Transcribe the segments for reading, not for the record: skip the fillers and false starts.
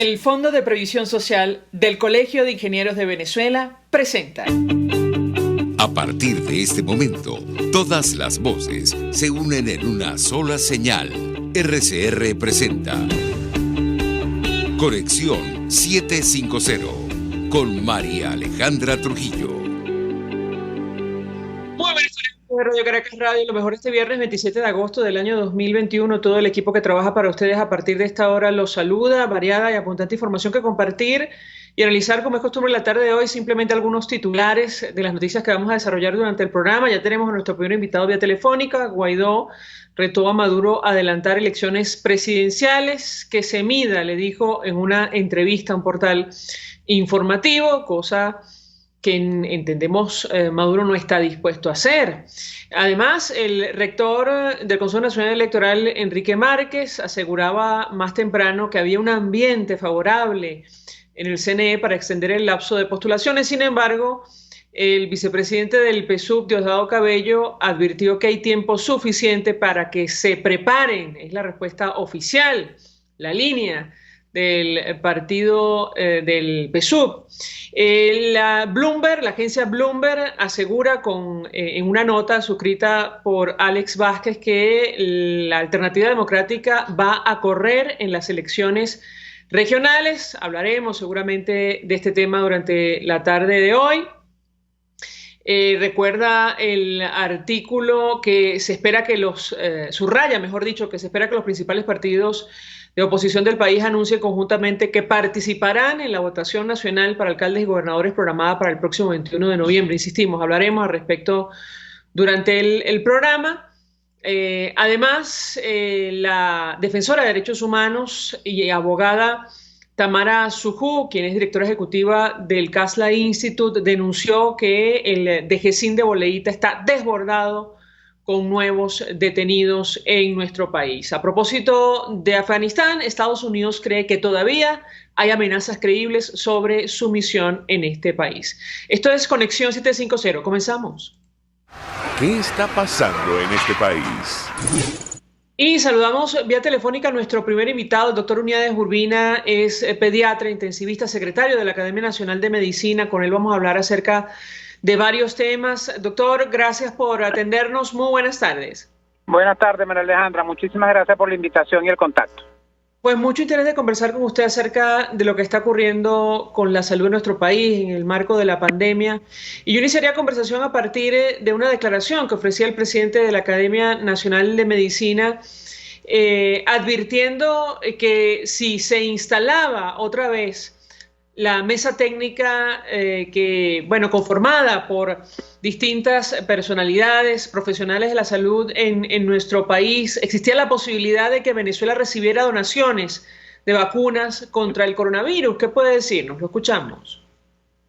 El Fondo de Previsión Social del Colegio de Ingenieros de Venezuela presenta. A partir de este momento, todas las voces se unen en una sola señal. RCR presenta Conexión 750 con María Alejandra Trujillo. Muy buenas tardes, Radio Caracas Radio. Lo mejor este viernes 27 de agosto del año 2021. Todo el equipo que trabaja para ustedes a partir de esta hora los saluda. Variada y abundante información que compartir y analizar, como es costumbre, la tarde de hoy, simplemente algunos titulares de las noticias que vamos a desarrollar durante el programa. Ya tenemos a nuestro primer invitado vía telefónica. Guaidó retó a Maduro a adelantar elecciones presidenciales, que se mida, le dijo en una entrevista a un portal informativo, cosa que entendemos Maduro no está dispuesto a hacer. Además, el rector del Consejo Nacional Electoral, Enrique Márquez, aseguraba más temprano que había un ambiente favorable en el CNE para extender el lapso de postulaciones. Sin embargo, el vicepresidente del PSUV, Diosdado Cabello, advirtió que hay tiempo suficiente para que se preparen. Es la respuesta oficial, la línea del partido del PSUV. La agencia Bloomberg asegura en una nota suscrita por Alex Vázquez que la Alternativa Democrática va a correr en las elecciones regionales. Hablaremos seguramente de este tema durante la tarde de hoy. Recuerda el artículo que se espera que subraya, mejor dicho, que se espera que los principales partidos de oposición del país anuncien conjuntamente que participarán en la votación nacional para alcaldes y gobernadores programada para el próximo 21 de noviembre. Insistimos, hablaremos al respecto durante el programa. Además, la defensora de derechos humanos y abogada Tamara Sujú, quien es directora ejecutiva del Casla Institute, denunció que el DGCIN de Boleíta está desbordado con nuevos detenidos en nuestro país. A propósito de Afganistán, Estados Unidos cree que todavía hay amenazas creíbles sobre su misión en este país. Esto es Conexión 750. Comenzamos. ¿Qué está pasando en este país? Y saludamos vía telefónica a nuestro primer invitado, el doctor Uniades Urbina, es pediatra, intensivista, secretario de la Academia Nacional de Medicina. Con él vamos a hablar acerca de varios temas. Doctor, gracias por atendernos. Muy buenas tardes. Buenas tardes, María Alejandra. Muchísimas gracias por la invitación y el contacto. Pues mucho interés de conversar con usted acerca de lo que está ocurriendo con la salud en nuestro país en el marco de la pandemia. Y yo iniciaría conversación a partir de una declaración que ofrecía el presidente de la Academia Nacional de Medicina, advirtiendo que si se instalaba otra vez la mesa técnica conformada por distintas personalidades profesionales de la salud en nuestro país, existía la posibilidad de que Venezuela recibiera donaciones de vacunas contra el coronavirus. ¿Qué puede decirnos? Lo escuchamos.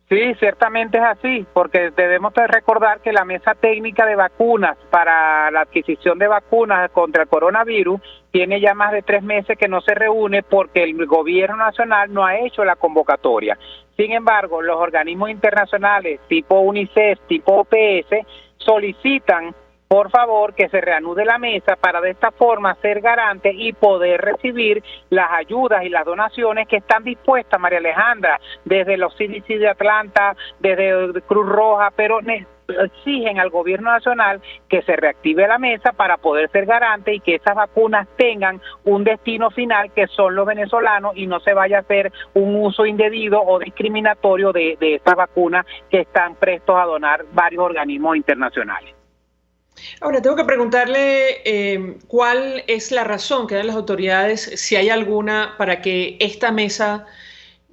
Sí, ciertamente es así, porque debemos recordar que la mesa técnica de vacunas para la adquisición de vacunas contra el coronavirus tiene ya más de 3 meses que no se reúne porque el gobierno nacional no ha hecho la convocatoria. Sin embargo, los organismos internacionales tipo UNICEF, tipo OPS, solicitan por favor que se reanude la mesa para de esta forma ser garante y poder recibir las ayudas y las donaciones que están dispuestas, María Alejandra, desde los CDC de Atlanta, desde Cruz Roja, pero exigen al gobierno nacional que se reactive la mesa para poder ser garante y que esas vacunas tengan un destino final que son los venezolanos y no se vaya a hacer un uso indebido o discriminatorio de estas vacunas que están prestos a donar varios organismos internacionales. Ahora, tengo que preguntarle cuál es la razón que dan las autoridades, si hay alguna, para que esta mesa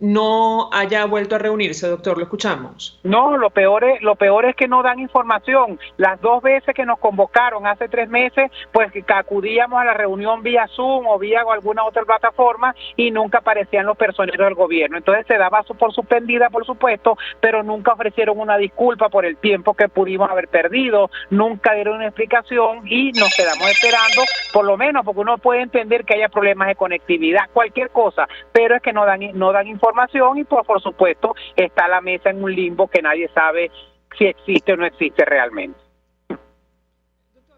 no haya vuelto a reunirse, doctor. Lo escuchamos. No, lo peor es que no dan información. Las 2 veces que nos convocaron hace 3 meses, pues que acudíamos a la reunión vía Zoom o vía alguna otra plataforma y nunca aparecían los personeros del gobierno. Entonces se daba por suspendida, por supuesto, pero nunca ofrecieron una disculpa por el tiempo que pudimos haber perdido, nunca dieron una explicación y nos quedamos esperando, por lo menos, porque uno puede entender que haya problemas de conectividad, cualquier cosa, pero es que no dan información y por supuesto está la mesa en un limbo que nadie sabe si existe o no existe realmente.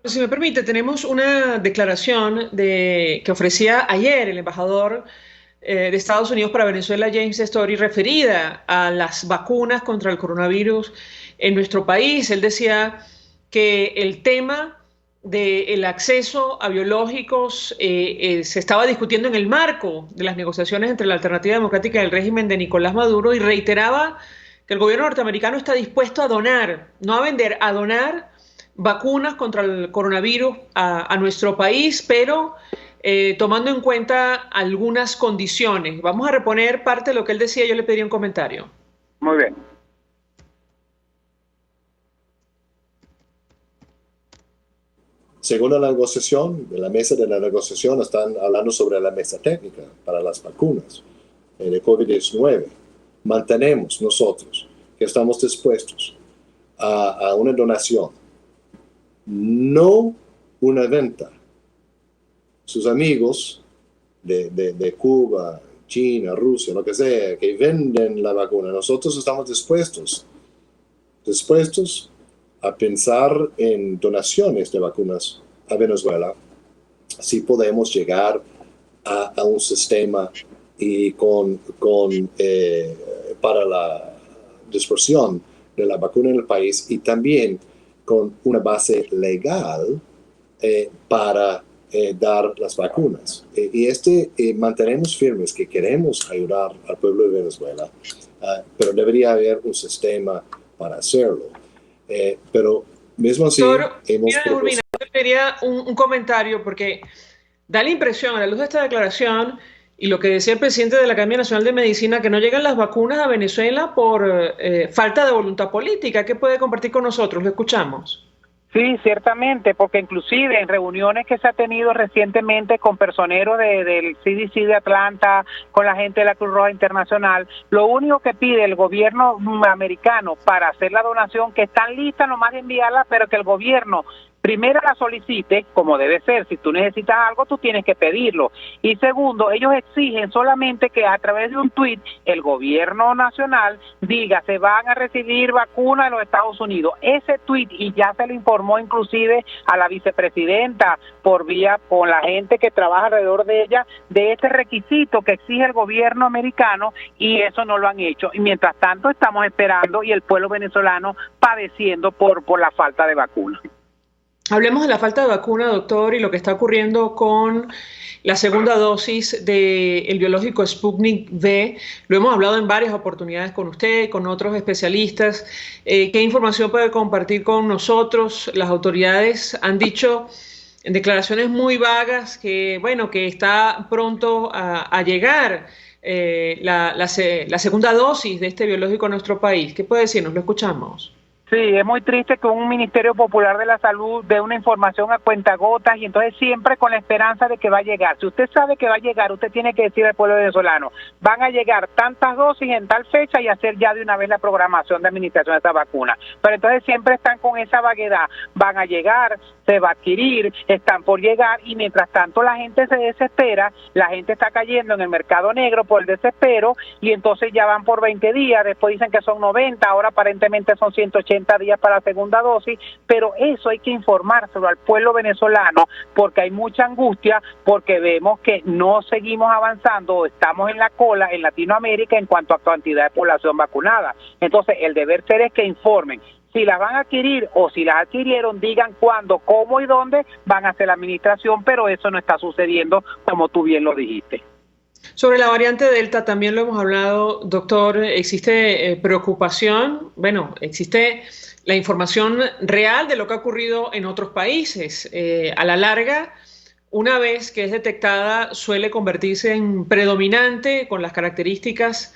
Si me permite, tenemos una declaración que ofrecía ayer el embajador de Estados Unidos para Venezuela, James Story, referida a las vacunas contra el coronavirus en nuestro país. Él decía que el tema del acceso a biológicos se estaba discutiendo en el marco de las negociaciones entre la Alternativa Democrática y el régimen de Nicolás Maduro, y reiteraba que el gobierno norteamericano está dispuesto a donar, no a vender, a donar vacunas contra el coronavirus a nuestro país, pero tomando en cuenta algunas condiciones. Vamos a reponer parte de lo que él decía, yo le pediría un comentario. Muy bien. Según la negociación, en la mesa de la negociación están hablando sobre la mesa técnica para las vacunas de COVID-19. Mantenemos nosotros que estamos dispuestos a una donación, no una venta. Sus amigos de Cuba, China, Rusia, lo que sea, que venden la vacuna, nosotros estamos dispuestos a pensar en donaciones de vacunas a Venezuela, si podemos llegar a un sistema y para la dispersión de la vacuna en el país, y también con una base legal para dar las vacunas. Mantenemos firmes que queremos ayudar al pueblo de Venezuela, pero debería haber un sistema para hacerlo. Pero mismo así, Doctor, hemos Urbina, yo quería un comentario, porque da la impresión, a la luz de esta declaración y lo que decía el presidente de la Academia Nacional de Medicina, que no llegan las vacunas a Venezuela por falta de voluntad política. ¿Qué puede compartir con nosotros? Lo escuchamos. Sí, ciertamente, porque inclusive en reuniones que se ha tenido recientemente con personeros del CDC de Atlanta, con la gente de la Cruz Roja Internacional, lo único que pide el gobierno americano para hacer la donación, que están listas nomás de enviarla, pero que el gobierno primero la solicite, como debe ser. Si tú necesitas algo, tú tienes que pedirlo. Y segundo, ellos exigen solamente que a través de un tuit el gobierno nacional diga: se van a recibir vacunas en los Estados Unidos. Ese tuit, y ya se le informó inclusive a la vicepresidenta por vía con la gente que trabaja alrededor de ella, de este requisito que exige el gobierno americano, y eso no lo han hecho. Y mientras tanto estamos esperando, y el pueblo venezolano padeciendo por la falta de vacunas. Hablemos de la falta de vacuna, doctor, y lo que está ocurriendo con la segunda dosis del biológico Sputnik V. Lo hemos hablado en varias oportunidades con usted, con otros especialistas. ¿Qué información puede compartir con nosotros? Las autoridades han dicho en declaraciones muy vagas que, bueno, que está pronto a llegar la segunda dosis de este biológico a nuestro país. ¿Qué puede decirnos? Lo escuchamos. Sí, es muy triste que un Ministerio Popular de la Salud dé una información a cuentagotas, y entonces siempre con la esperanza de que va a llegar. Si usted sabe que va a llegar, usted tiene que decir al pueblo venezolano: van a llegar tantas dosis en tal fecha, y hacer ya de una vez la programación de administración de esta vacuna. Pero entonces siempre están con esa vaguedad: van a llegar, se va a adquirir, están por llegar, y mientras tanto la gente se desespera, la gente está cayendo en el mercado negro por el desespero, y entonces ya van por 20 días, después dicen que son 90, ahora aparentemente son 180 días para la segunda dosis. Pero eso hay que informárselo al pueblo venezolano, porque hay mucha angustia, porque vemos que no seguimos avanzando, o estamos en la cola en Latinoamérica en cuanto a cantidad de población vacunada. Entonces el deber ser es que informen. Si las van a adquirir, o si las adquirieron, digan cuándo, cómo y dónde van a hacer la administración, pero eso no está sucediendo, como tú bien lo dijiste. Sobre la variante Delta también lo hemos hablado, doctor. ¿Existe preocupación? Bueno, existe la información real de lo que ha ocurrido en otros países. A la larga, una vez que es detectada, suele convertirse en predominante con las características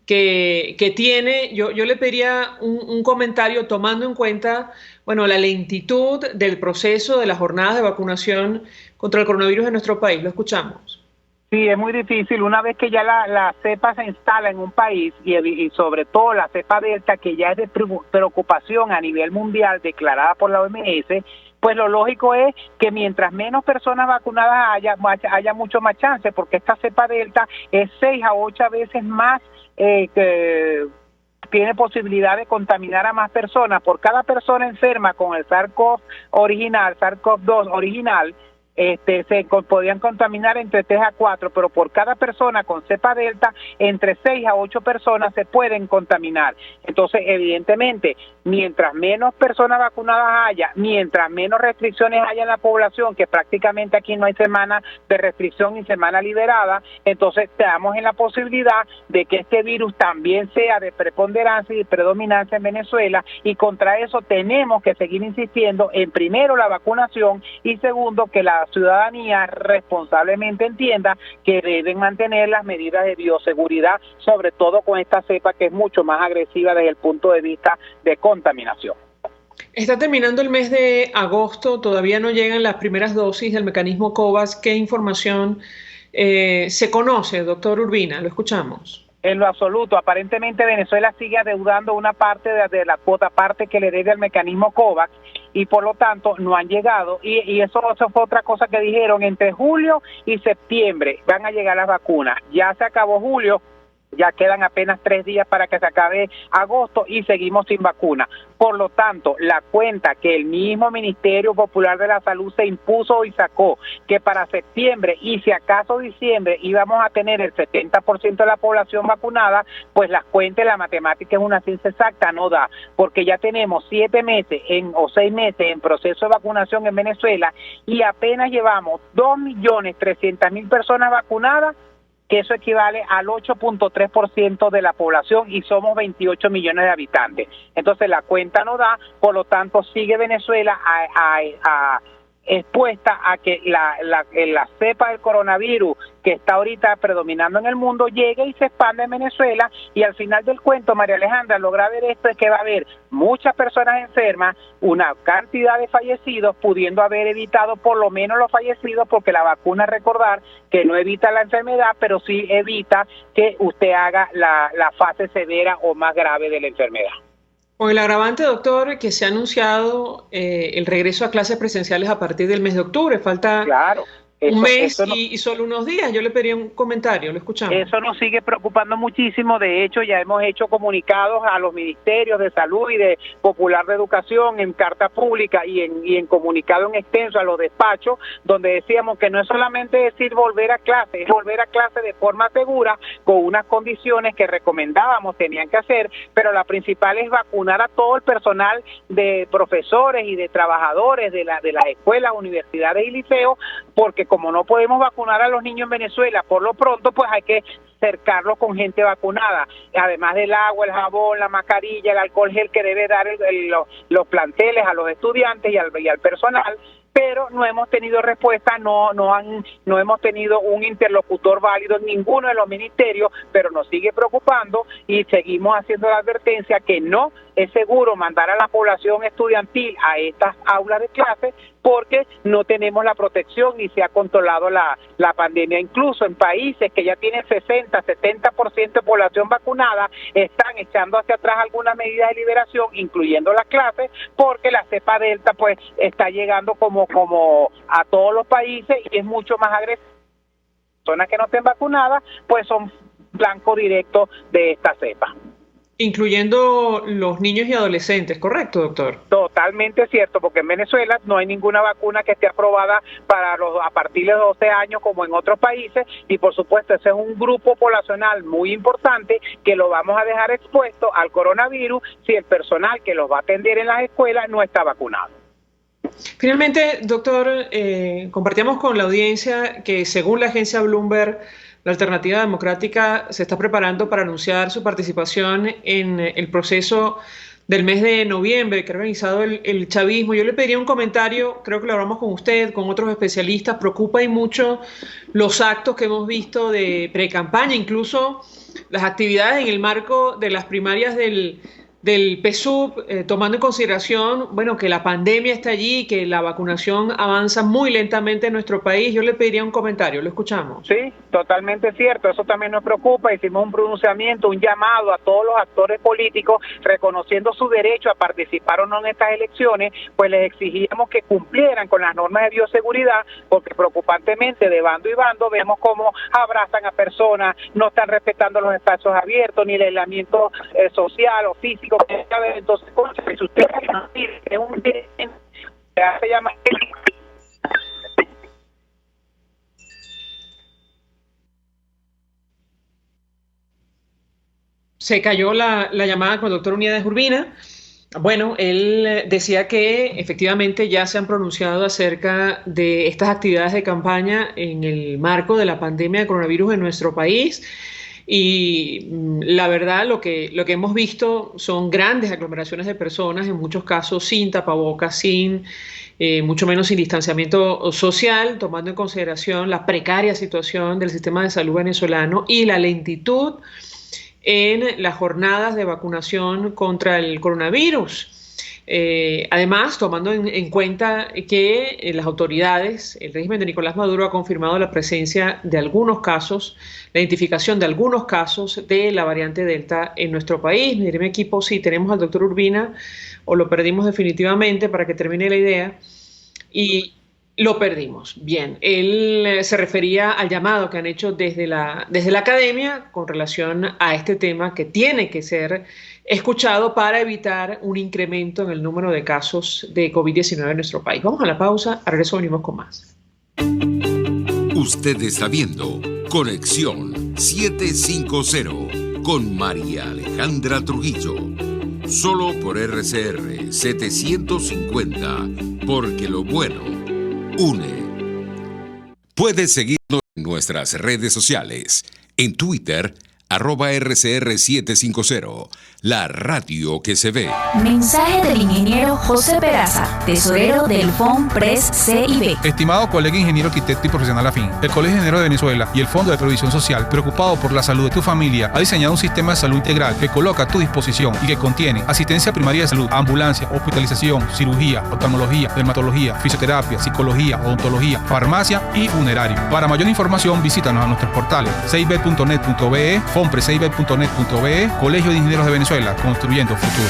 que tiene. Yo le pediría un comentario tomando en cuenta, bueno, la lentitud del proceso de las jornadas de vacunación contra el coronavirus en nuestro país. Lo escuchamos. Sí, es muy difícil. Una vez que ya la cepa se instala en un país, y sobre todo la cepa Delta, que ya es de preocupación a nivel mundial declarada por la OMS, pues lo lógico es que mientras menos personas vacunadas haya mucho más chance, porque esta cepa Delta es 6 a 8 veces más que tiene posibilidad de contaminar a más personas. Por cada persona enferma con el SARS-CoV-2 original, podían contaminar entre 3 a 4, pero por cada persona con cepa delta, entre 6 a 8 personas se pueden contaminar. Entonces, evidentemente, mientras menos personas vacunadas haya, mientras menos restricciones haya en la población, que prácticamente aquí no hay semana de restricción ni semana liberada, entonces estamos en la posibilidad de que este virus también sea de preponderancia y predominancia en Venezuela, y contra eso tenemos que seguir insistiendo en, primero, la vacunación, y segundo, que la ciudadanía responsablemente entienda que deben mantener las medidas de bioseguridad, sobre todo con esta cepa que es mucho más agresiva desde el punto de vista de contaminación. Está terminando el mes de agosto, todavía no llegan las primeras dosis del mecanismo COVAX. ¿Qué información se conoce, doctor Urbina? Lo escuchamos. En lo absoluto, aparentemente Venezuela sigue adeudando una parte de la cuota parte que le debe al mecanismo COVAX, y por lo tanto no han llegado, y eso fue otra cosa que dijeron: entre julio y septiembre van a llegar las vacunas. Ya se acabó julio, ya quedan apenas 3 días para que se acabe agosto y seguimos sin vacuna. Por lo tanto, la cuenta que el mismo Ministerio Popular de la Salud se impuso y sacó, que para septiembre y si acaso diciembre íbamos a tener el 70% de la población vacunada, pues las cuentas, la matemática es una ciencia exacta, no da, porque ya tenemos 7 meses o 6 meses en proceso de vacunación en Venezuela y apenas llevamos 2.300.000 personas vacunadas, que eso equivale al 8.3% de la población, y somos 28 millones de habitantes. Entonces la cuenta no da, por lo tanto sigue Venezuela expuesta a que la cepa del coronavirus que está ahorita predominando en el mundo llegue y se expande en Venezuela, y al final del cuento, María Alejandra, lo grave de esto es que va a haber muchas personas enfermas, una cantidad de fallecidos, pudiendo haber evitado por lo menos los fallecidos, porque la vacuna, recordar que no evita la enfermedad, pero sí evita que usted haga la fase severa o más grave de la enfermedad. Con el agravante, doctor, que se ha anunciado el regreso a clases presenciales a partir del mes de octubre. Falta un mes y solo unos días. Yo le pediría un comentario, lo escuchamos. Eso nos sigue preocupando muchísimo. De hecho, ya hemos hecho comunicados a los ministerios de Salud y de Popular de Educación en carta pública y en comunicado en extenso a los despachos, donde decíamos que no es solamente decir volver a clase, es volver a clase de forma segura, con unas condiciones que recomendábamos tenían que hacer, pero la principal es vacunar a todo el personal de profesores y de trabajadores de las escuelas, universidades y liceos, porque como no podemos vacunar a los niños en Venezuela por lo pronto, pues hay que cercarlos con gente vacunada, además del agua, el jabón, la mascarilla, el alcohol gel que debe dar los planteles a los estudiantes y al personal. Pero no hemos tenido respuesta, no hemos tenido un interlocutor válido en ninguno de los ministerios, pero nos sigue preocupando y seguimos haciendo la advertencia que no es seguro mandar a la población estudiantil a estas aulas de clase, porque no tenemos la protección ni se ha controlado la pandemia. Incluso en países que ya tienen 60, 70% de población vacunada, están echando hacia atrás algunas medidas de liberación, incluyendo las clases, porque la cepa delta pues está llegando como a todos los países y es mucho más agresiva. Personas que no estén vacunadas pues son blanco directo de esta cepa. Incluyendo los niños y adolescentes, ¿correcto, doctor? Totalmente cierto, porque en Venezuela no hay ninguna vacuna que esté aprobada a partir de 12 años como en otros países, y por supuesto ese es un grupo poblacional muy importante que lo vamos a dejar expuesto al coronavirus si el personal que los va a atender en las escuelas no está vacunado. Finalmente, doctor, compartíamos con la audiencia que según la agencia Bloomberg, la Alternativa Democrática se está preparando para anunciar su participación en el proceso del mes de noviembre que ha organizado el chavismo. Yo le pediría un comentario, creo que lo hablamos con usted, con otros especialistas. Preocupa y mucho los actos que hemos visto de pre-campaña, incluso las actividades en el marco de las primarias del PSUV, tomando en consideración, bueno, que la pandemia está allí, que la vacunación avanza muy lentamente en nuestro país. Yo le pediría un comentario, lo escuchamos. Sí, totalmente cierto, eso también nos preocupa. Hicimos un pronunciamiento, un llamado a todos los actores políticos, reconociendo su derecho a participar o no en estas elecciones, pues les exigíamos que cumplieran con las normas de bioseguridad, porque preocupantemente de bando y bando vemos cómo abrazan a personas, no están respetando los espacios abiertos, ni el aislamiento social o físico. Entonces, si usted es un se llama se cayó la llamada con el doctor Unidades Urbina. Bueno, él decía que efectivamente ya se han pronunciado acerca de estas actividades de campaña en el marco de la pandemia de coronavirus en nuestro país. Y la verdad, lo que hemos visto son grandes aglomeraciones de personas, en muchos casos sin tapabocas, mucho menos sin distanciamiento social, tomando en consideración la precaria situación del sistema de salud venezolano y la lentitud en las jornadas de vacunación contra el coronavirus. Además, tomando en cuenta que las autoridades, el régimen de Nicolás Maduro ha confirmado la presencia de algunos casos, la identificación de algunos casos de la variante Delta en nuestro país. Me diré mi equipo si tenemos al doctor Urbina o lo perdimos definitivamente, para que termine la idea. Y lo perdimos. Bien, él se refería al llamado que han hecho desde la academia con relación a este tema que tiene que ser escuchado para evitar un incremento en el número de casos de COVID-19 en nuestro país. Vamos a la pausa, a regreso venimos con más. Usted está viendo Conexión 750 con María Alejandra Trujillo. Solo por RCR 750, porque lo bueno une. Puedes seguirnos en nuestras redes sociales. En Twitter, @RCR750, la radio que se ve. Mensaje del ingeniero José Peraza, tesorero del FONPRES CIB. Estimado colega ingeniero, arquitecto y profesional afín, el Colegio de Ingenieros de Venezuela y el Fondo de Previsión Social, preocupado por la salud de tu familia, ha diseñado un sistema de salud integral que coloca a tu disposición y que contiene asistencia primaria de salud, ambulancia, hospitalización, cirugía, oftalmología, dermatología, fisioterapia, psicología, odontología, farmacia y funerario. Para mayor información, visítanos a nuestros portales cib.net.be, fonprescib.net.be, Colegio de Ingenieros de Venezuela, construyendo futuro.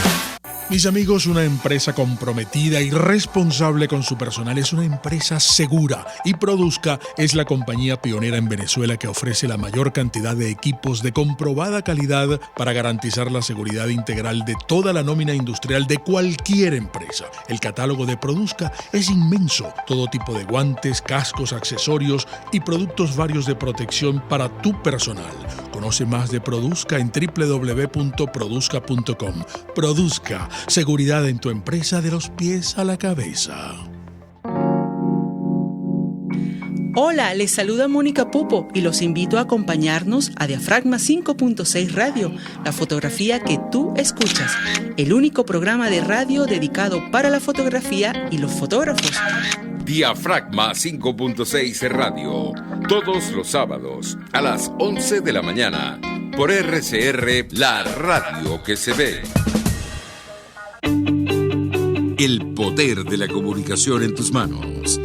Mis amigos, una empresa comprometida y responsable con su personal es una empresa segura, y Produzca es la compañía pionera en Venezuela que ofrece la mayor cantidad de equipos de comprobada calidad para garantizar la seguridad integral de toda la nómina industrial de cualquier empresa. El catálogo de Produzca es inmenso, todo tipo de guantes, cascos, accesorios y productos varios de protección para tu personal. Conoce más de Produzca en www.produzca.com. Produzca, seguridad en tu empresa de los pies a la cabeza. Hola, les saluda Mónica Pupo y los invito a acompañarnos a Diafragma 5.6 Radio, la fotografía que tú escuchas, el único programa de radio dedicado para la fotografía y los fotógrafos. Diafragma 5.6 Radio, todos los sábados a las 11 de la mañana, por RCR, la radio que se ve. El poder de la comunicación en tus manos.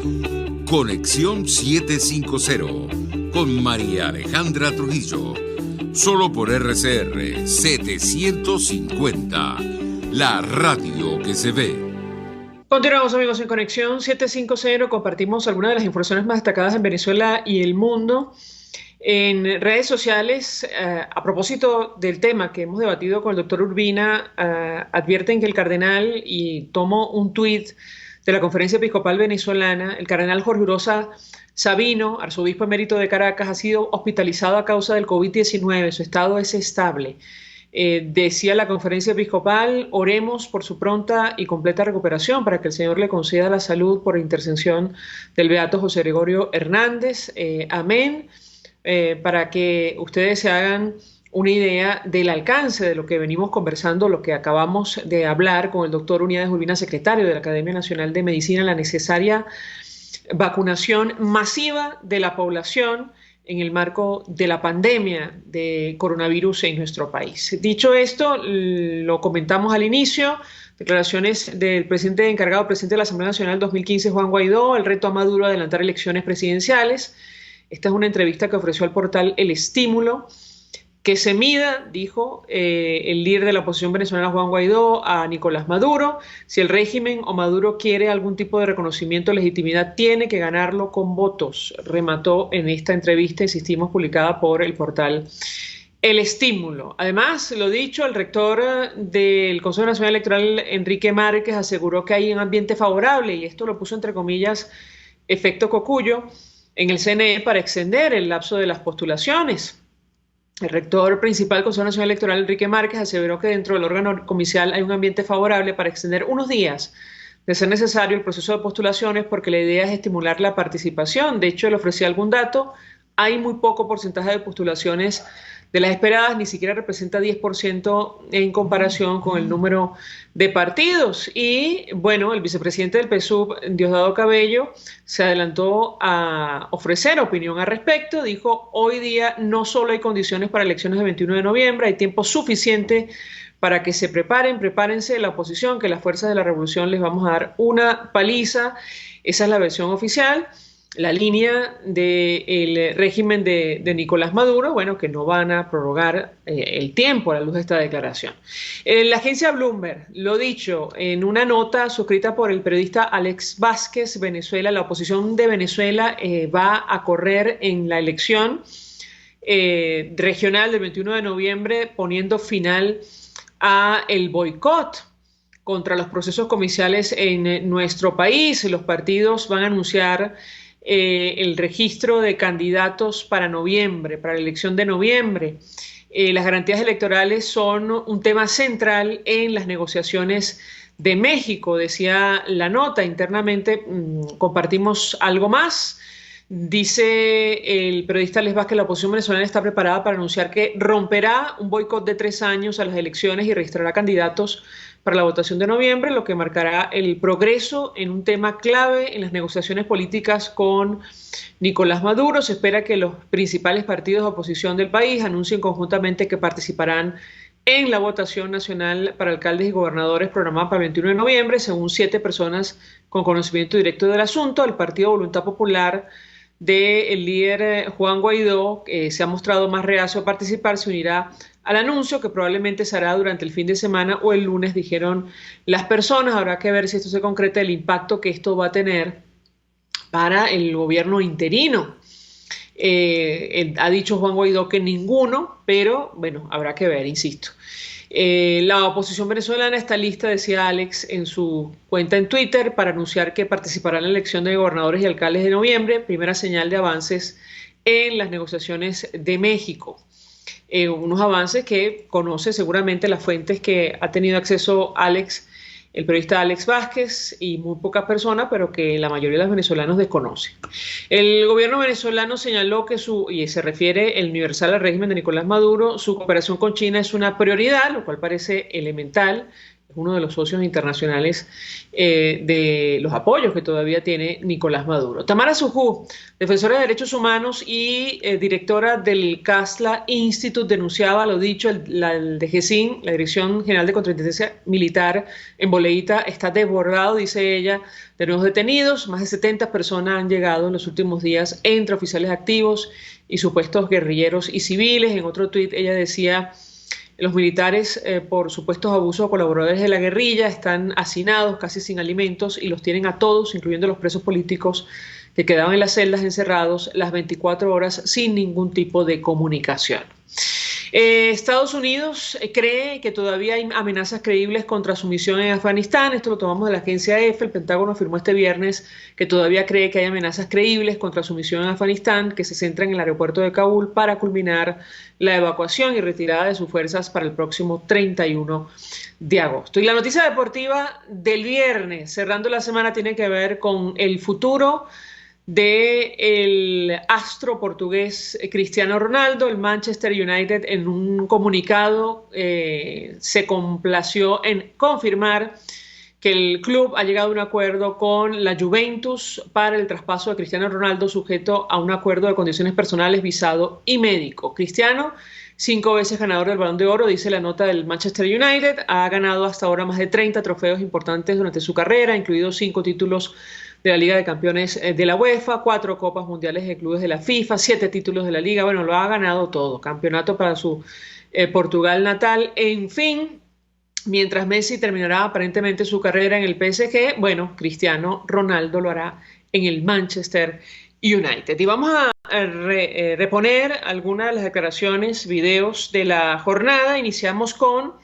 Conexión 750 con María Alejandra Trujillo. Solo por RCR 750, la radio que se ve. Continuamos, amigos, en Conexión 750. Compartimos algunas de las informaciones más destacadas en Venezuela y el mundo. En redes sociales, a propósito del tema que hemos debatido con el doctor Urbina, advierten que el cardenal, y tomo un tuit de la Conferencia Episcopal Venezolana, el cardenal Jorge Urosa Sabino, arzobispo emérito de Caracas, ha sido hospitalizado a causa del COVID-19. Su estado es estable. Decía la Conferencia Episcopal: oremos por su pronta y completa recuperación para que el Señor le conceda la salud por intercesión del beato José Gregorio Hernández. Amén. Para que ustedes se hagan una idea del alcance de lo que venimos conversando, lo que acabamos de hablar con el doctor Unidades Urbina, secretario de la Academia Nacional de Medicina, la necesaria vacunación masiva de la población en el marco de la pandemia de coronavirus en nuestro país. Dicho esto, lo comentamos al inicio, declaraciones del presidente encargado, presidente de la Asamblea Nacional 2015, Juan Guaidó, el reto a Maduro a adelantar elecciones presidenciales. Esta es una entrevista que ofreció al portal El Estímulo. Que se mida, dijo el líder de la oposición venezolana Juan Guaidó, a Nicolás Maduro. Si el régimen o Maduro quiere algún tipo de reconocimiento de legitimidad, tiene que ganarlo con votos, remató en esta entrevista, insistimos, publicada por el portal El Estímulo. Además, lo dicho, el rector del Consejo Nacional Electoral, Enrique Márquez, aseguró que hay un ambiente favorable, y esto lo puso entre comillas, efecto Cocuyo, en el CNE para extender el lapso de las postulaciones. El rector principal del Consejo Nacional Electoral, Enrique Márquez, aseveró que dentro del órgano comicial hay un ambiente favorable para extender unos días, de ser necesario, el proceso de postulaciones, porque la idea es estimular la participación. De hecho, le ofrecí algún dato, hay muy poco porcentaje de postulaciones de las esperadas, ni siquiera representa 10% en comparación con el número de partidos. Y bueno, el vicepresidente del PSUV, Diosdado Cabello, se adelantó a ofrecer opinión al respecto. Dijo, hoy día no solo hay condiciones para elecciones del 21 de noviembre, hay tiempo suficiente para que se prepárense la oposición, que las fuerzas de la revolución les vamos a dar una paliza. Esa es la versión oficial. La línea del régimen de Nicolás Maduro, bueno, que no van a prorrogar el tiempo a la luz de esta declaración. La agencia Bloomberg, lo dicho, en una nota suscrita por el periodista Alex Vázquez, Venezuela, la oposición de Venezuela va a correr en la elección regional del 21 de noviembre, poniendo final a el boicot contra los procesos comiciales en nuestro país. Los partidos van a anunciar el registro de candidatos para noviembre, para la elección de noviembre. Las garantías electorales son un tema central en las negociaciones de México, decía la nota. Internamente compartimos algo más. Dice el periodista Alex Vázquez que la oposición venezolana está preparada para anunciar que romperá un boicot de 3 años a las elecciones y registrará candidatos para la votación de noviembre, lo que marcará el progreso en un tema clave en las negociaciones políticas con Nicolás Maduro. Se espera que los principales partidos de oposición del país anuncien conjuntamente que participarán en la votación nacional para alcaldes y gobernadores programada para el 21 de noviembre, según 7 personas con conocimiento directo del asunto. El Partido Voluntad Popular del líder Juan Guaidó, que se ha mostrado más reacio a participar, se unirá al anuncio, que probablemente se hará durante el fin de semana o el lunes, dijeron las personas. Habrá que ver si esto se concreta, el impacto que esto va a tener para el gobierno interino. Ha dicho Juan Guaidó que ninguno, pero bueno, habrá que ver, insisto. La oposición venezolana está lista, decía Alex en su cuenta en Twitter, para anunciar que participará en la elección de gobernadores y alcaldes de noviembre, primera señal de avances en las negociaciones de México. Unos avances que conoce seguramente las fuentes que ha tenido acceso Alex, el periodista Alex Vázquez, y muy pocas personas, pero que la mayoría de los venezolanos desconocen. El gobierno venezolano señaló que y se refiere el Universal al régimen de Nicolás Maduro, su cooperación con China es una prioridad, lo cual parece elemental. Es uno de los socios internacionales de los apoyos que todavía tiene Nicolás Maduro. Tamara Sujú, defensora de derechos humanos y directora del CASLA Institute, denunciaba, lo dicho, el DGCIN, la Dirección General de Contrainteligencia Militar en Boleíta, está desbordado, dice ella, de nuevos detenidos. Más de 70 personas han llegado en los últimos días entre oficiales activos y supuestos guerrilleros y civiles. En otro tuit ella decía: los militares, por supuestos abusos a colaboradores de la guerrilla, están hacinados, casi sin alimentos, y los tienen a todos, incluyendo los presos políticos que quedaban en las celdas encerrados las 24 horas sin ningún tipo de comunicación. Estados Unidos cree que todavía hay amenazas creíbles contra su misión en Afganistán. Esto lo tomamos de la agencia EFE. El Pentágono afirmó este viernes que todavía cree que hay amenazas creíbles contra su misión en Afganistán, que se centra en el aeropuerto de Kabul para culminar la evacuación y retirada de sus fuerzas para el próximo 31 de agosto. Y la noticia deportiva del viernes, cerrando la semana, tiene que ver con el futuro del astro portugués Cristiano Ronaldo. El Manchester United, en un comunicado, se complació en confirmar que el club ha llegado a un acuerdo con la Juventus para el traspaso de Cristiano Ronaldo, sujeto a un acuerdo de condiciones personales, visado y médico. Cristiano, 5 veces ganador del Balón de Oro, dice la nota del Manchester United, ha ganado hasta ahora más de 30 trofeos importantes durante su carrera, incluidos 5 títulos de la Liga de Campeones de la UEFA, 4 Copas Mundiales de Clubes de la FIFA, 7 títulos de la Liga. Bueno, lo ha ganado todo. Campeonato para su Portugal natal. En fin, mientras Messi terminará aparentemente su carrera en el PSG, bueno, Cristiano Ronaldo lo hará en el Manchester United. Y vamos a reponer algunas de las declaraciones, videos de la jornada. Iniciamos con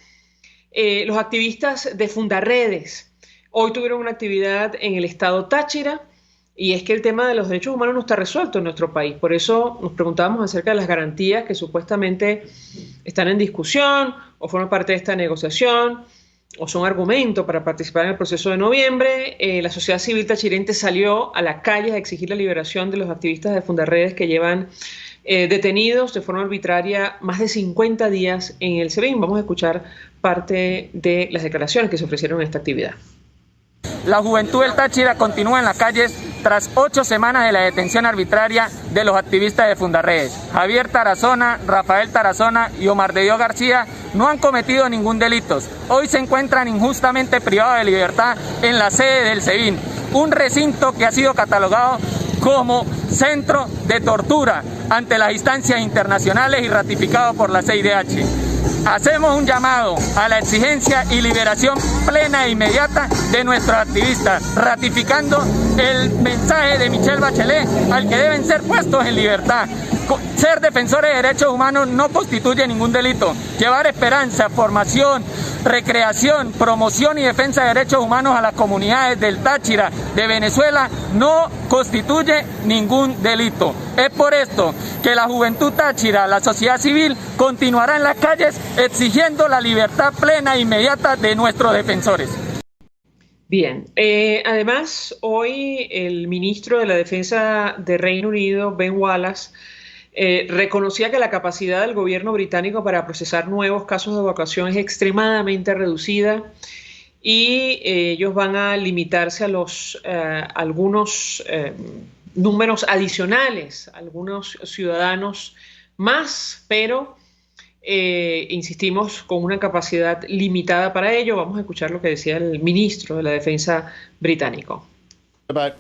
los activistas de Fundaredes. Hoy tuvieron una actividad en el estado Táchira. y es que el tema de los derechos humanos no está resuelto en nuestro país. Por eso nos preguntábamos acerca de las garantías que supuestamente están en discusión o forman parte de esta negociación o son argumento para participar en el proceso de noviembre. La sociedad civil tachirense salió a la calle a exigir la liberación de los activistas de Fundarredes que llevan detenidos de forma arbitraria más de 50 días en el SEBIN. Vamos a escuchar parte de las declaraciones que se ofrecieron en esta actividad. La juventud del Táchira continúa en las calles tras 8 semanas de la detención arbitraria de los activistas de Fundarredes. Javier Tarazona, Rafael Tarazona y Omar de Dios García no han cometido ningún delito. Hoy se encuentran injustamente privados de libertad en la sede del SEBIN, un recinto que ha sido catalogado como centro de tortura ante las instancias internacionales y ratificado por la CIDH. Hacemos un llamado a la exigencia y liberación plena e inmediata de nuestros activistas, ratificando el mensaje de Michelle Bachelet al que deben ser puestos en libertad. Ser defensores de derechos humanos no constituye ningún delito. Llevar esperanza, formación, recreación, promoción y defensa de derechos humanos a las comunidades del Táchira, de Venezuela, no constituye ningún delito. Es por esto que la juventud táchira, la sociedad civil, continuará en las calles exigiendo la libertad plena e inmediata de nuestros defensores. Bien, además hoy el ministro de la Defensa de Reino Unido, Ben Wallace, reconocía que la capacidad del gobierno británico para procesar nuevos casos de evacuación es extremadamente reducida y ellos van a limitarse a algunos números adicionales, algunos ciudadanos más, pero insistimos con una capacidad limitada para ello. Vamos a escuchar lo que decía el ministro de la Defensa británico.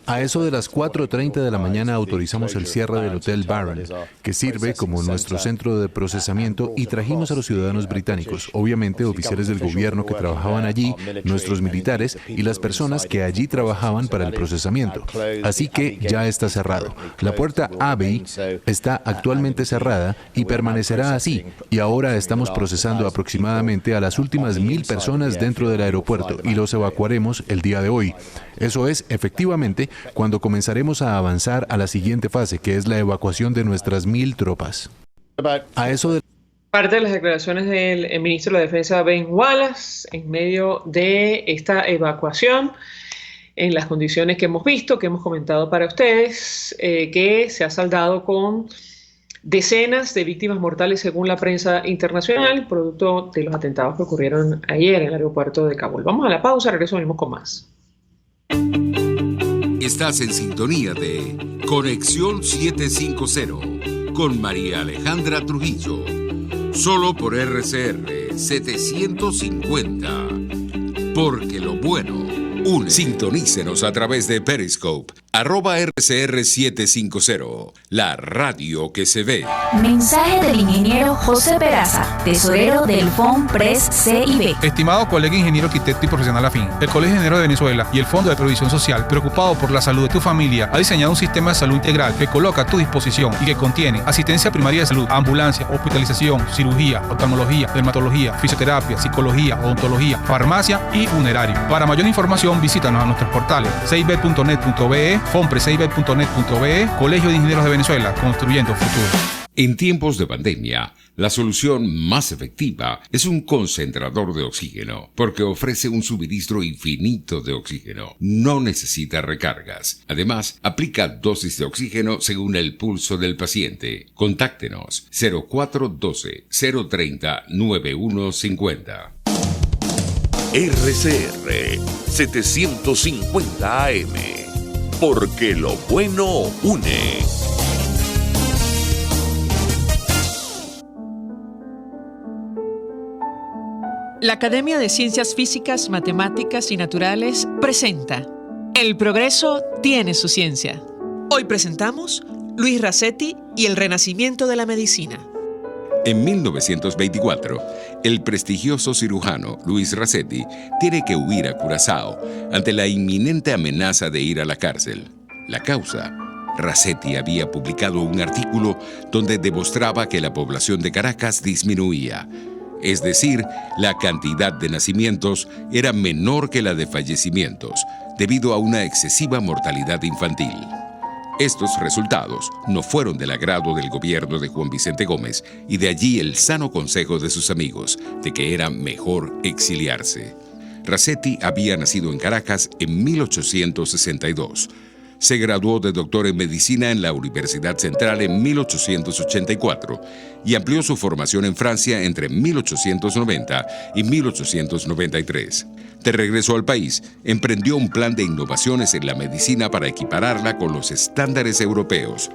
A eso de las 4:30 de la mañana autorizamos el cierre del Hotel Barron, que sirve como nuestro centro de procesamiento, y trajimos a los ciudadanos británicos, obviamente oficiales del gobierno que trabajaban allí, nuestros militares y las personas que allí trabajaban para el procesamiento. Así que ya está cerrado. La puerta Abbey está actualmente cerrada y permanecerá así, y ahora estamos procesando aproximadamente a las últimas 1,000 personas dentro del aeropuerto y los evacuaremos el día de hoy. Eso es, efectivamente, cuando comenzaremos a avanzar a la siguiente fase, que es la evacuación de nuestras 1,000 tropas. A eso de... Parte de las declaraciones del ministro de la Defensa, Ben Wallace, en medio de esta evacuación, en las condiciones que hemos visto, que hemos comentado para ustedes, que se ha saldado con decenas de víctimas mortales según la prensa internacional, producto de los atentados que ocurrieron ayer en el aeropuerto de Kabul. Vamos a la pausa, regreso, venimos con más. Estás en sintonía de Conexión 750 con María Alejandra Trujillo, solo por RCR 750, porque lo bueno une. Sintonícenos a través de Periscope, @RCR750, la radio que se ve. Mensaje del ingeniero José Peraza, tesorero del FOMPRES CIB. Estimado colega ingeniero, arquitecto y profesional afín, el Colegio de Ingenieros de Venezuela y el Fondo de Previsión Social, preocupado por la salud de tu familia, ha diseñado un sistema de salud integral que coloca a tu disposición y que contiene asistencia primaria de salud, ambulancia, hospitalización, cirugía, oftalmología, dermatología, fisioterapia, psicología, odontología, farmacia y funerario. Para mayor información, visítanos a nuestros portales cib.net.be, fomprescib.net.be, Colegio de Ingenieros de Venezuela, construyendo futuro. En tiempos de pandemia, la solución más efectiva es un concentrador de oxígeno, porque ofrece un suministro infinito de oxígeno. No necesita recargas. Además, aplica dosis de oxígeno según el pulso del paciente. Contáctenos 0412-030-9150. RCR 750 AM, porque lo bueno une. La Academia de Ciencias Físicas, Matemáticas y Naturales presenta El progreso tiene su ciencia. Hoy presentamos Luis Rasetti y el renacimiento de la medicina. En 1924, el prestigioso cirujano Luis Rasetti tiene que huir a Curazao ante la inminente amenaza de ir a la cárcel. La causa: Rasetti había publicado un artículo donde demostraba que la población de Caracas disminuía. es decir, la cantidad de nacimientos era menor que la de fallecimientos, debido a una excesiva mortalidad infantil. Estos resultados no fueron del agrado del gobierno de Juan Vicente Gómez, y de allí el sano consejo de sus amigos de que era mejor exiliarse. Rasetti había nacido en Caracas en 1862. Se graduó de doctor en medicina en la Universidad Central en 1884 y amplió su formación en Francia entre 1890 y 1893. De regreso al país, emprendió un plan de innovaciones en la medicina para equipararla con los estándares europeos.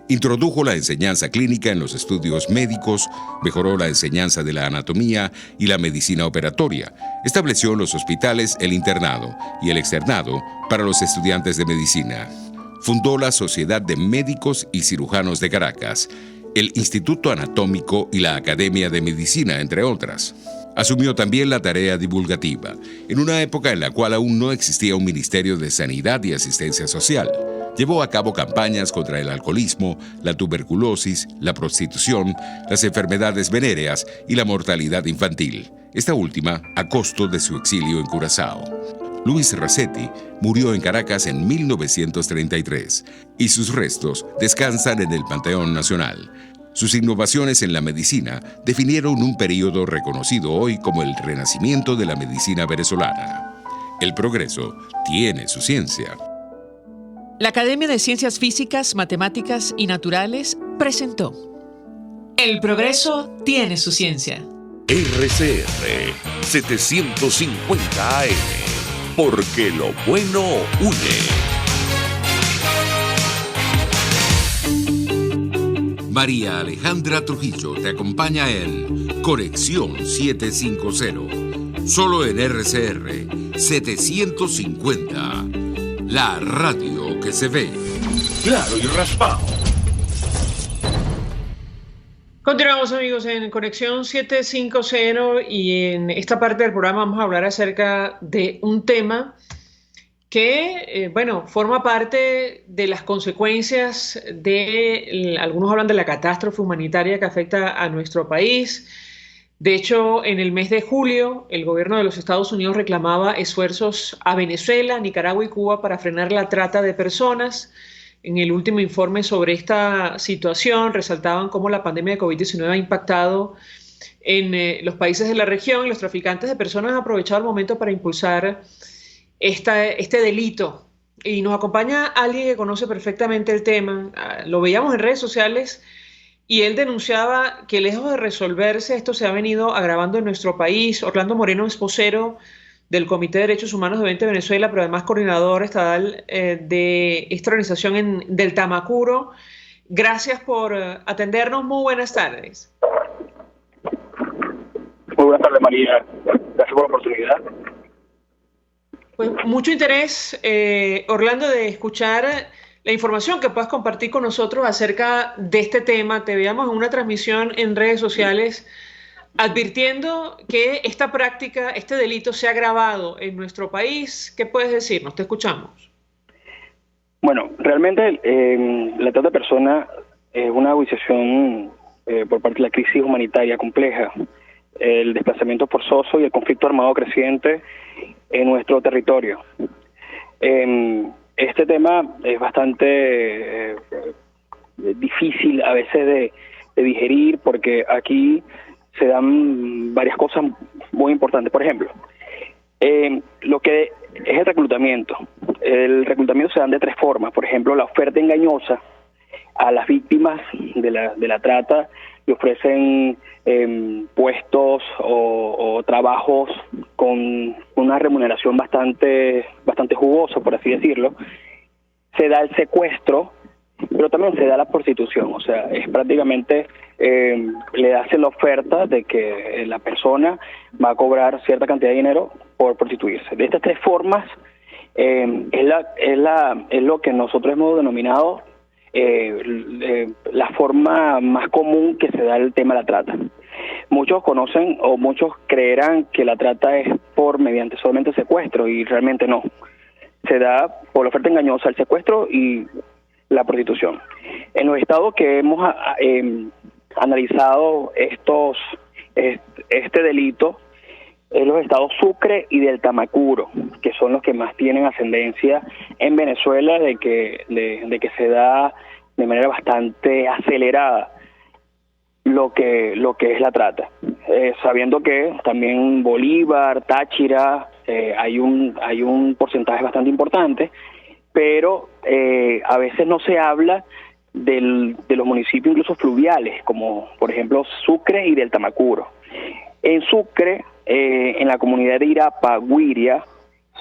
Introdujo la enseñanza clínica en los estudios médicos, mejoró la enseñanza de la anatomía y la medicina operatoria, estableció en los hospitales el internado y el externado para los estudiantes de medicina. Fundó la Sociedad de Médicos y Cirujanos de Caracas, el Instituto Anatómico y la Academia de Medicina, entre otras. Asumió también la tarea divulgativa, en una época en la cual aún no existía un Ministerio de Sanidad y Asistencia Social. Llevó a cabo campañas contra el alcoholismo, la tuberculosis, la prostitución, las enfermedades venéreas y la mortalidad infantil, esta última a costo de su exilio en Curazao. Luis Rasetti murió en Caracas en 1933 y sus restos descansan en el Panteón Nacional. Sus innovaciones en la medicina definieron un período reconocido hoy como el renacimiento de la medicina venezolana. El progreso tiene su ciencia. La Academia de Ciencias Físicas, Matemáticas y Naturales presentó El progreso tiene su ciencia. RCR 750 AM, porque lo bueno une. María Alejandra Trujillo te acompaña en Conexión 750, solo en RCR 750, la radio que se ve. Claro y raspado. Continuamos, amigos, en Conexión 750, y en esta parte del programa vamos a hablar acerca de un tema que, forma parte de las consecuencias de, algunos hablan de la catástrofe humanitaria que afecta a nuestro país. De hecho, en el mes de julio, el gobierno de los Estados Unidos reclamaba esfuerzos a Venezuela, Nicaragua y Cuba para frenar la trata de personas. En el último informe sobre esta situación resaltaban cómo la pandemia de COVID-19 ha impactado en los países de la región, y los traficantes de personas han aprovechado el momento para impulsar este delito. Y nos acompaña alguien que conoce perfectamente el tema. Lo veíamos en redes sociales y él denunciaba que, lejos de resolverse, esto se ha venido agravando en nuestro país. Orlando Moreno es vocero del Comité de Derechos Humanos de 20 Venezuela, pero además coordinador estatal de esta organización del Tamacuro. Gracias por atendernos. Muy buenas tardes. Muy buenas tardes, María. Gracias por la oportunidad. Pues mucho interés, Orlando, de escuchar la información que puedas compartir con nosotros acerca de este tema. Te veíamos en una transmisión en redes sociales advirtiendo que esta práctica, este delito se ha agravado en nuestro país. ¿Qué puedes decirnos? Te escuchamos. Bueno, realmente la trata de personas es una agudización por parte de la crisis humanitaria compleja, el desplazamiento forzoso y el conflicto armado creciente en nuestro territorio. Este tema es bastante difícil a veces de digerir, porque aquí se dan varias cosas muy importantes. Por ejemplo, lo que es el reclutamiento. El reclutamiento se dan de tres formas. Por ejemplo, la oferta engañosa a las víctimas de la trata, le ofrecen puestos o trabajos con una remuneración bastante jugosa, por así decirlo. Se da el secuestro, pero también se da la prostitución. O sea, es prácticamente le hacen la oferta de que la persona va a cobrar cierta cantidad de dinero por prostituirse. De estas tres formas es lo que nosotros hemos denominado la forma más común que se da el tema de la trata. Muchos conocen o muchos creerán que la trata es mediante solamente secuestro, y realmente no. Se da por la oferta engañosa, el secuestro y la prostitución. En los estados que hemos analizado este delito en los estados Sucre y del Tamacuro, que son los que más tienen ascendencia en Venezuela, de que se da de manera bastante acelerada lo que es la trata, sabiendo que también Bolívar, Táchira, hay un porcentaje bastante importante, pero a veces no se habla de los municipios incluso fluviales, como por ejemplo Sucre y del Tamacuro. En Sucre, en la comunidad de Irapa, Guiria,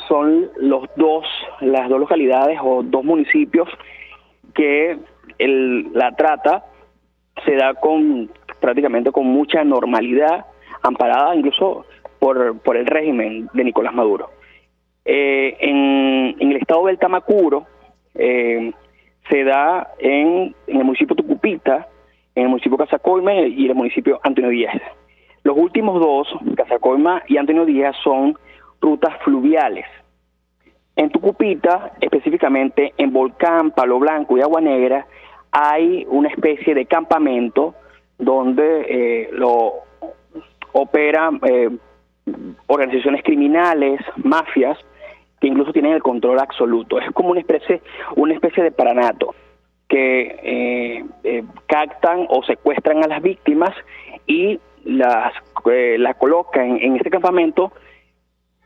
son las dos localidades o dos municipios que la trata se da prácticamente con mucha normalidad, amparada incluso por el régimen de Nicolás Maduro. En el estado del Tamacuro se da en el municipio Tucupita, en el municipio Casacoima y el municipio Antonio Díaz. Los últimos dos, Casacoima y Antonio Díaz, son rutas fluviales. En Tucupita, específicamente en Volcán, Palo Blanco y Agua Negra, hay una especie de campamento donde lo operan organizaciones criminales, mafias, que incluso tienen el control absoluto. Es como una especie de paranato que captan o secuestran a las víctimas y la colocan en este campamento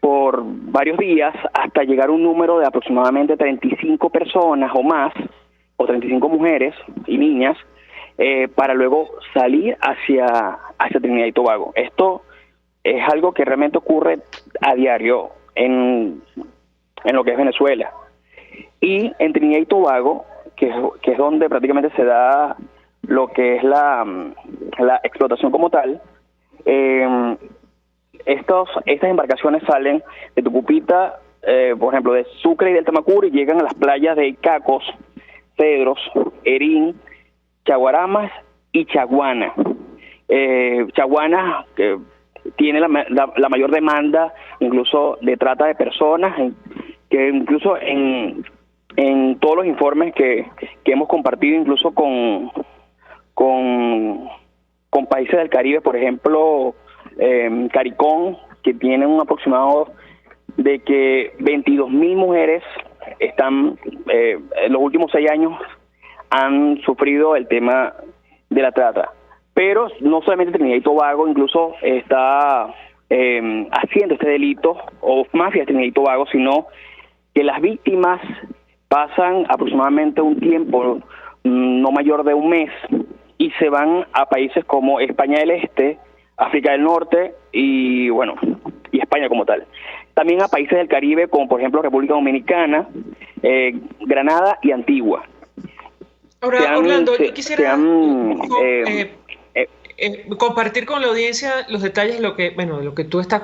por varios días hasta llegar a un número de aproximadamente 35 personas o más, o 35 mujeres y niñas, para luego salir hacia Trinidad y Tobago. Esto es algo que realmente ocurre a diario en lo que es Venezuela. Y en Trinidad y Tobago, que es donde prácticamente se da lo que es la explotación como tal, estas embarcaciones salen de Tucupita, por ejemplo, de Sucre y del Tamacuro, y llegan a las playas de Cacos, Cedros, Erín, Chaguaramas y Chaguana. Chaguana tiene la mayor demanda incluso de trata de personas, que incluso en todos los informes que hemos compartido incluso con países del Caribe, por ejemplo, CARICOM, que tiene un aproximado de que 22.000 mujeres están en los últimos 6 años han sufrido el tema de la trata. Pero no solamente Trinidad y Tobago, incluso está haciendo este delito, o mafia de Trinidad y Tobago, sino que las víctimas pasan aproximadamente un tiempo no mayor de un mes y se van a países como España del Este, África del Norte y España como tal. También a países del Caribe como por ejemplo República Dominicana, Granada y Antigua. Ahora, Orlando, yo quisiera compartir con la audiencia los detalles de lo que tú estás,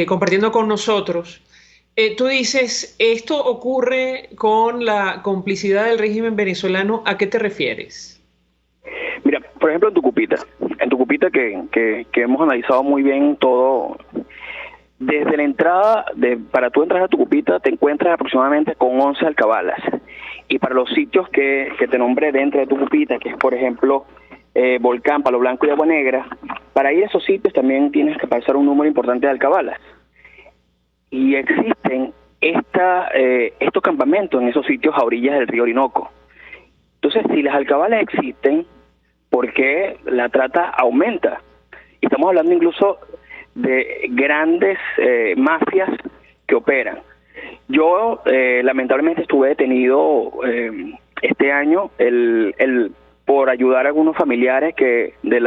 compartiendo con nosotros. Tú dices, esto ocurre con la complicidad del régimen venezolano. ¿A qué te refieres? Mira, por ejemplo, en Tucupita que hemos analizado muy bien todo. Desde la entrada, para tú entrar a Tucupita, te encuentras aproximadamente con 11 alcabalas. Y para los sitios que te nombré dentro de Tucupita, que es por ejemplo Volcán, Palo Blanco y Agua Negra, para ir a esos sitios también tienes que pasar un número importante de alcabalas. Y existen estos campamentos en esos sitios a orillas del río Orinoco. Entonces, si las alcabalas existen, ¿por qué la trata aumenta? Y estamos hablando incluso de grandes mafias que operan. Yo lamentablemente estuve detenido este año por ayudar a algunos familiares que del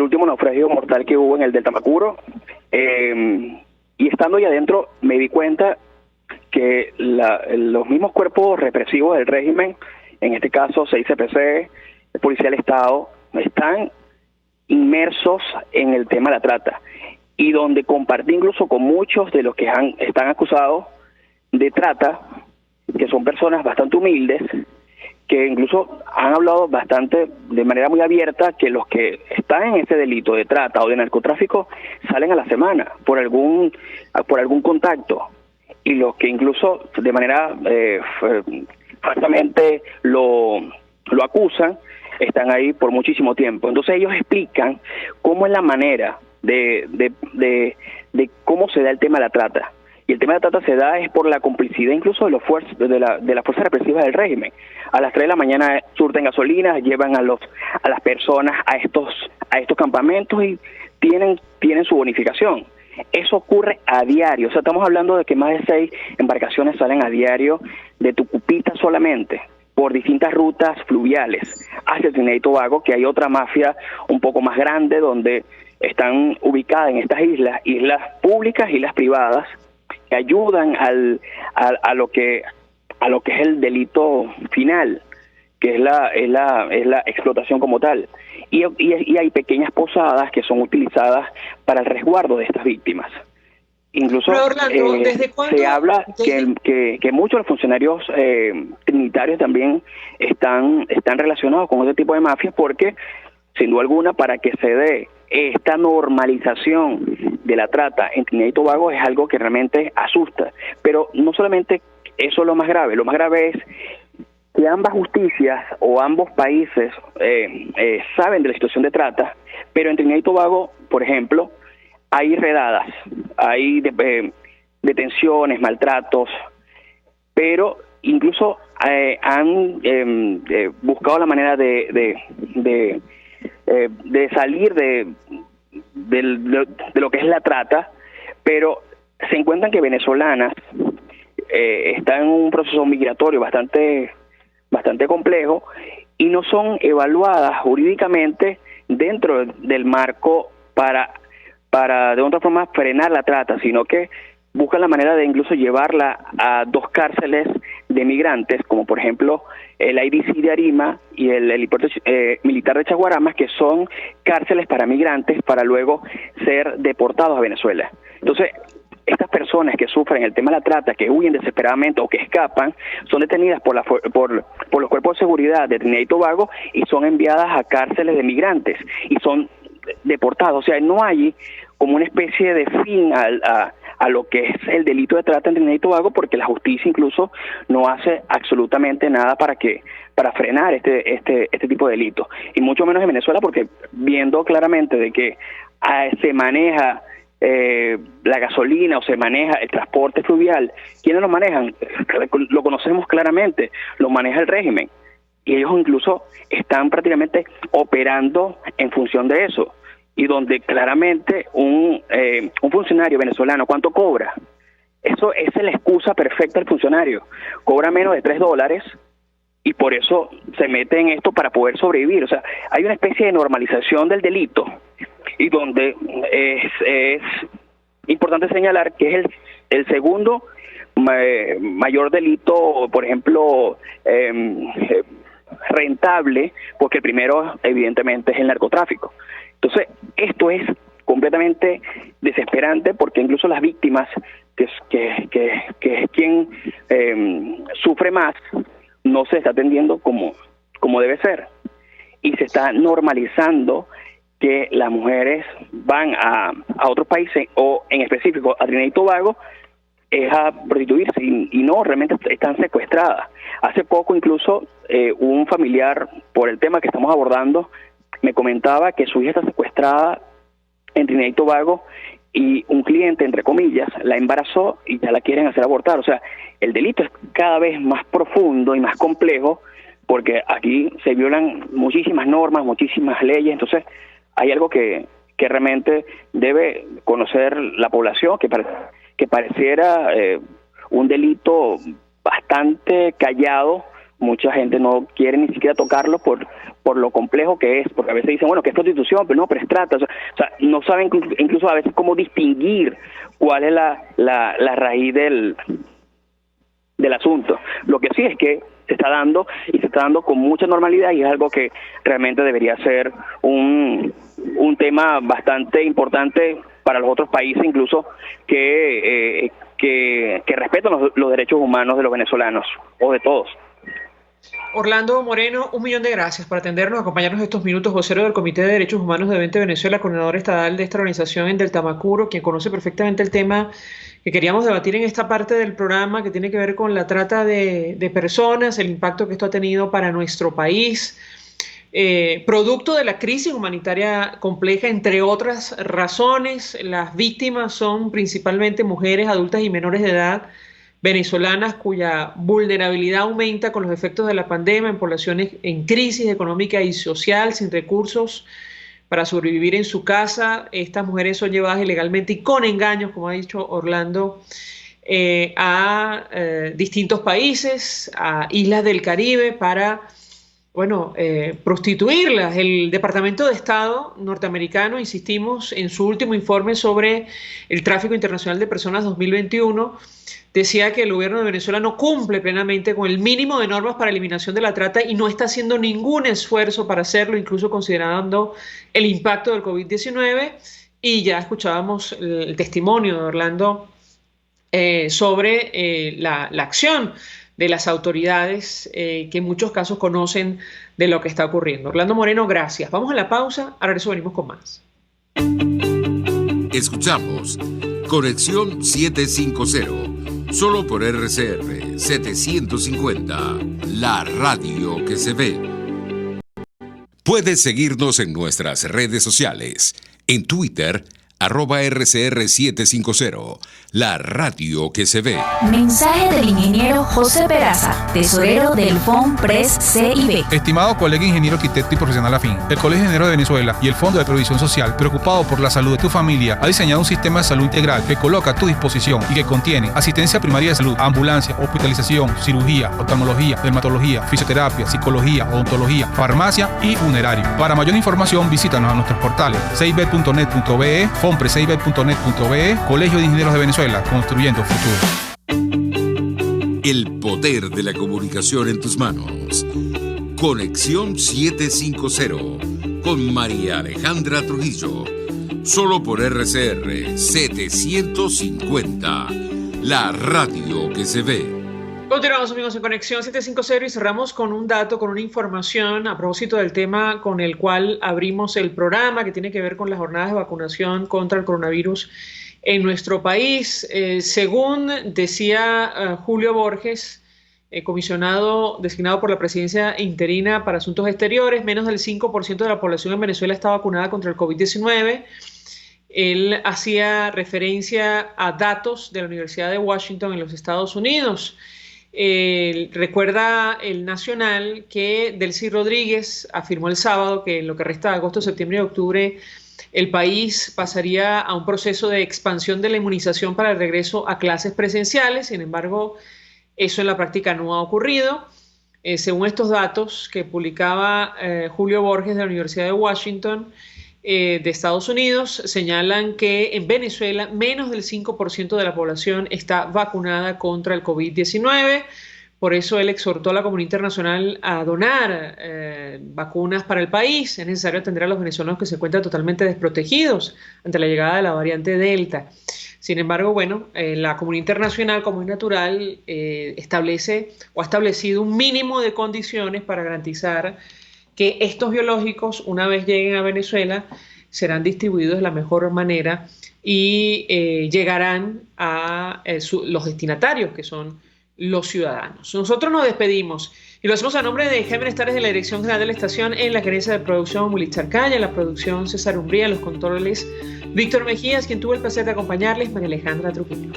último naufragio mortal que hubo en el del Tamacuro, y estando ahí adentro me di cuenta que los mismos cuerpos represivos del régimen, en este caso 6CPC, el Policía del Estado, están inmersos en el tema de la trata, y donde compartí incluso con muchos de los que están acusados de trata, que son personas bastante humildes, que incluso han hablado de manera muy abierta, que los que están en ese delito de trata o de narcotráfico salen a la semana por algún contacto, y los que incluso de manera falsamente lo acusan, están ahí por muchísimo tiempo. Entonces ellos explican cómo es la manera de cómo se da el tema de la trata. Y el tema de la trata se da es por la complicidad incluso de las fuerzas represivas del régimen. A las 3 de la mañana surten gasolina, llevan a las personas a estos campamentos y tienen su bonificación. Eso ocurre a diario. O sea, estamos hablando de que más de 6 embarcaciones salen a diario de Tucupita solamente, por distintas rutas fluviales hacia Trinidad y Tobago, que hay otra mafia un poco más grande donde están ubicadas en estas islas públicas, islas privadas, que ayudan a lo que es el delito final, que es la explotación como tal. Y hay pequeñas posadas que son utilizadas para el resguardo de estas víctimas. Incluso Orlando, ¿desde cuándo? Se habla que muchos de los funcionarios trinitarios también están relacionados con este tipo de mafias, porque sin duda alguna, para que se dé esta normalización de la trata en Trinidad y Tobago es algo que realmente asusta. Pero no solamente eso es lo más grave es que ambas justicias o ambos países saben de la situación de trata, pero en Trinidad y Tobago, por ejemplo, hay redadas, hay detenciones, maltratos, pero incluso han buscado la manera de salir de lo que es la trata, pero se encuentran que venezolanas están en un proceso migratorio bastante complejo y no son evaluadas jurídicamente dentro del marco para de otra forma frenar la trata, sino que buscan la manera de incluso llevarla a 2 cárceles de migrantes, como por ejemplo el IDC de Arima y el helipuerto militar de Chaguaramas, que son cárceles para migrantes para luego ser deportados a Venezuela. Entonces, estas personas que sufren el tema de la trata, que huyen desesperadamente o que escapan, son detenidas por los cuerpos de seguridad de Trinidad y Tobago y son enviadas a cárceles de migrantes y son deportados. O sea, no hay como una especie de fin a lo que es el delito de trata en Trinidad y Tobago, porque la justicia incluso no hace absolutamente nada para frenar este tipo de delito, y mucho menos en Venezuela, porque viendo claramente de que se maneja la gasolina o se maneja el transporte fluvial, ¿quiénes lo manejan? Lo conocemos claramente, lo maneja el régimen, y ellos incluso están prácticamente operando en función de eso. Y donde claramente un funcionario venezolano, ¿cuánto cobra? Eso es la excusa perfecta del funcionario. Cobra menos de $3 y por eso se mete en esto para poder sobrevivir. O sea, hay una especie de normalización del delito y donde es importante señalar que es el segundo mayor delito, por ejemplo, rentable, porque el primero evidentemente es el narcotráfico. Entonces, esto es completamente desesperante, porque incluso las víctimas, que es quien sufre más, no se está atendiendo como debe ser. Y se está normalizando que las mujeres van a otros países, o en específico a Trinidad y Tobago, es a prostituirse y no, realmente están secuestradas. Hace poco incluso un familiar, por el tema que estamos abordando, me comentaba que su hija está secuestrada en Trinidad y Tobago y un cliente, entre comillas, la embarazó y ya la quieren hacer abortar. O sea, el delito es cada vez más profundo y más complejo, porque aquí se violan muchísimas normas, muchísimas leyes. Entonces hay algo que realmente debe conocer la población, que pareciera un delito bastante callado. Mucha gente no quiere ni siquiera tocarlo por lo complejo que es, porque a veces dicen, bueno, que es prostitución, pero es trata. O sea, no saben incluso a veces cómo distinguir cuál es la raíz del asunto. Lo que sí es que se está dando, y se está dando con mucha normalidad, y es algo que realmente debería ser un tema bastante importante para los otros países, incluso que respetan los derechos humanos de los venezolanos, o de todos. Orlando Moreno, 1.000.000 de gracias por atendernos, acompañarnos estos minutos, vocero del Comité de Derechos Humanos de 20 Venezuela, coordinador estadal de esta organización en Del Tamacuro, quien conoce perfectamente el tema que queríamos debatir en esta parte del programa, que tiene que ver con la trata de personas, el impacto que esto ha tenido para nuestro país. producto de la crisis humanitaria compleja, entre otras razones. Las víctimas son principalmente mujeres adultas y menores de edad venezolanas cuya vulnerabilidad aumenta con los efectos de la pandemia en poblaciones en crisis económica y social, sin recursos para sobrevivir en su casa. Estas mujeres son llevadas ilegalmente y con engaños, como ha dicho Orlando, a distintos países, a islas del Caribe para, prostituirlas. El Departamento de Estado norteamericano, insistimos, en su último informe sobre el tráfico internacional de personas 2021, decía que el gobierno de Venezuela no cumple plenamente con el mínimo de normas para eliminación de la trata y no está haciendo ningún esfuerzo para hacerlo, incluso considerando el impacto del COVID-19. Y ya escuchábamos el testimonio de Orlando sobre la acción de las autoridades que en muchos casos conocen de lo que está ocurriendo. Orlando Moreno, gracias. Vamos a la pausa, ahora eso venimos con más. Escuchamos Conexión 750, solo por RCR 750, la radio que se ve. Puedes seguirnos en nuestras redes sociales, en Twitter, @RCR750, la radio que se ve. Mensaje del ingeniero José Peraza, tesorero del FOMPRES CIB. Estimado colega ingeniero, arquitecto y profesional afín, el Colegio de Ingenieros de Venezuela y el Fondo de Previsión Social, preocupado por la salud de tu familia, ha diseñado un sistema de salud integral que coloca a tu disposición y que contiene asistencia primaria de salud, ambulancia, hospitalización, cirugía, oftalmología, dermatología, fisioterapia, psicología, odontología, farmacia y funerario. Para mayor información, visítanos a nuestros portales cib.net.be, FOMPRESCIB.net.be, Colegio de Ingenieros de Venezuela, construyendo futuro. El poder de la comunicación en tus manos. Conexión 750 con María Alejandra Trujillo. Solo por RCR 750, la radio que se ve. Continuamos, amigos, en Conexión 750 y cerramos con un dato, con una información a propósito del tema con el cual abrimos el programa, que tiene que ver con las jornadas de vacunación contra el coronavirus en nuestro país. Según decía Julio Borges, comisionado designado por la presidencia interina para asuntos exteriores, menos del 5% de la población en Venezuela está vacunada contra el COVID-19. Él hacía referencia a datos de la Universidad de Washington en los Estados Unidos. Recuerda el Nacional que Delcy Rodríguez afirmó el sábado que en lo que resta de agosto, septiembre y octubre el país pasaría a un proceso de expansión de la inmunización para el regreso a clases presenciales. Sin embargo, eso en la práctica no ha ocurrido. Según estos datos que publicaba Julio Borges de la Universidad de Washington de Estados Unidos, señalan que en Venezuela menos del 5% de la población está vacunada contra el COVID-19. Por eso él exhortó a la comunidad internacional a donar vacunas para el país. Es necesario atender a los venezolanos que se encuentran totalmente desprotegidos ante la llegada de la variante Delta. Sin embargo, la comunidad internacional, como es natural, establece o ha establecido un mínimo de condiciones para garantizar que estos biológicos, una vez lleguen a Venezuela, serán distribuidos de la mejor manera y llegarán a los destinatarios, que son los ciudadanos. Nosotros nos despedimos y lo hacemos a nombre de Jaime Estares, de la Dirección General de la Estación, en la gerencia de producción Willy Charcaya, en la producción César Umbría, en los controles Víctor Mejías, quien tuvo el placer de acompañarles, María Alejandra Trujillo.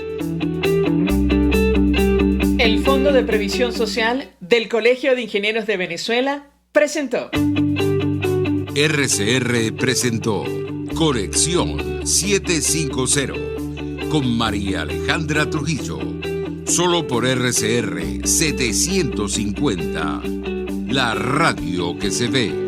El Fondo de Previsión Social del Colegio de Ingenieros de Venezuela presentó. RCR presentó Conexión 750 con María Alejandra Trujillo. Solo por RCR 750, la radio que se ve.